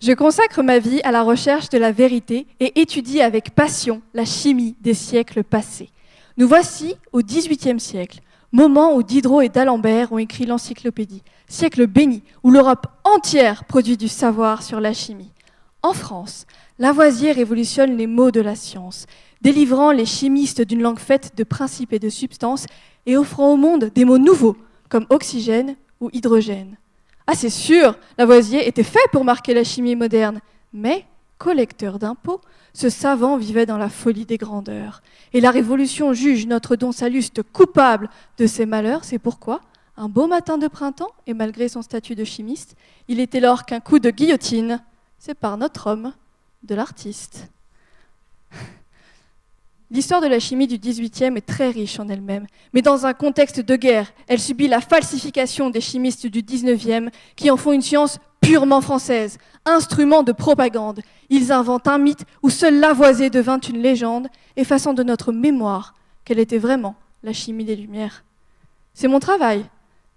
Je consacre ma vie à la recherche de la vérité et étudie avec passion la chimie des siècles passés. Nous voici au XVIIIe siècle, moment où Diderot et d'Alembert ont écrit l'encyclopédie, siècle béni où l'Europe entière produit du savoir sur la chimie. En France, Lavoisier révolutionne les mots de la science, délivrant les chimistes d'une langue faite de principes et de substances et offrant au monde des mots nouveaux comme oxygène ou hydrogène. Ah, c'est sûr, Lavoisier était fait pour marquer la chimie moderne, mais, collecteur d'impôts, ce savant vivait dans la folie des grandeurs. Et la Révolution juge notre Don Salluste coupable de ses malheurs, c'est pourquoi, un beau matin de printemps, et malgré son statut de chimiste, il était lors qu'un coup de guillotine sépare notre homme de l'artiste. L'histoire de la chimie du XVIIIe est très riche en elle-même, mais dans un contexte de guerre, elle subit la falsification des chimistes du XIXe qui en font une science purement française, instrument de propagande. Ils inventent un mythe où seul Lavoisier devint une légende, effaçant de notre mémoire qu'elle était vraiment la chimie des Lumières. C'est mon travail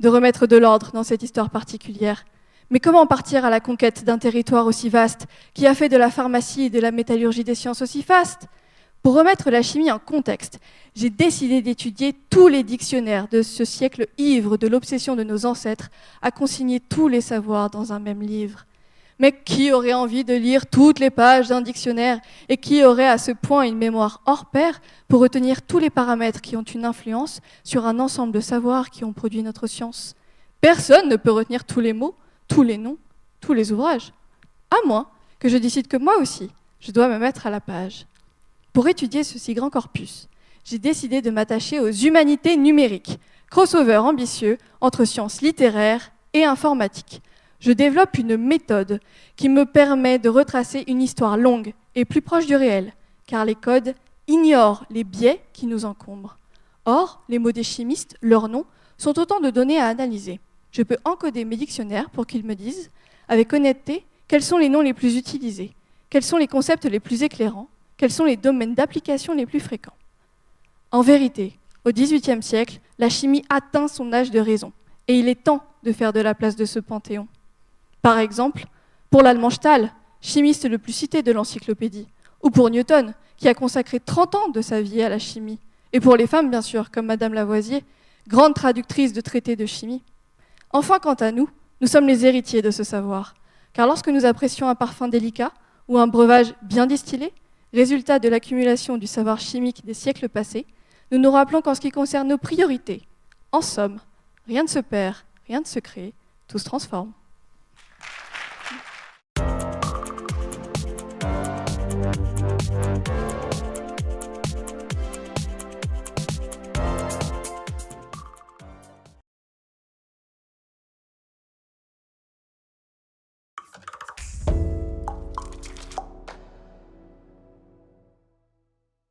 de remettre de l'ordre dans cette histoire particulière. Mais comment partir à la conquête d'un territoire aussi vaste, qui a fait de la pharmacie et de la métallurgie des sciences aussi vastes ? Pour remettre la chimie en contexte, j'ai décidé d'étudier tous les dictionnaires de ce siècle ivre de l'obsession de nos ancêtres à consigner tous les savoirs dans un même livre. Mais qui aurait envie de lire toutes les pages d'un dictionnaire et qui aurait à ce point une mémoire hors pair pour retenir tous les paramètres qui ont une influence sur un ensemble de savoirs qui ont produit notre science ? Personne ne peut retenir tous les mots, tous les noms, tous les ouvrages. À moins que je décide que moi aussi, je dois me mettre à la page. Pour étudier ce si grand corpus, j'ai décidé de m'attacher aux humanités numériques, crossover ambitieux entre sciences littéraires et informatiques. Je développe une méthode qui me permet de retracer une histoire longue et plus proche du réel, car les codes ignorent les biais qui nous encombrent. Or, les mots des chimistes, leurs noms, sont autant de données à analyser. Je peux encoder mes dictionnaires pour qu'ils me disent, avec honnêteté, quels sont les noms les plus utilisés, quels sont les concepts les plus éclairants, quels sont les domaines d'application les plus fréquents. En vérité, au XVIIIe siècle, la chimie atteint son âge de raison, et il est temps de faire de la place de ce panthéon. Par exemple, pour l'allemand Stahl, chimiste le plus cité de l'encyclopédie, ou pour Newton, qui a consacré 30 ans de sa vie à la chimie, et pour les femmes, bien sûr, comme Madame Lavoisier, grande traductrice de traités de chimie. Enfin, quant à nous, nous sommes les héritiers de ce savoir, car lorsque nous apprécions un parfum délicat ou un breuvage bien distillé, résultat de l'accumulation du savoir chimique des siècles passés, nous nous rappelons qu'en ce qui concerne nos priorités, en somme, rien ne se perd, rien ne se crée, tout se transforme.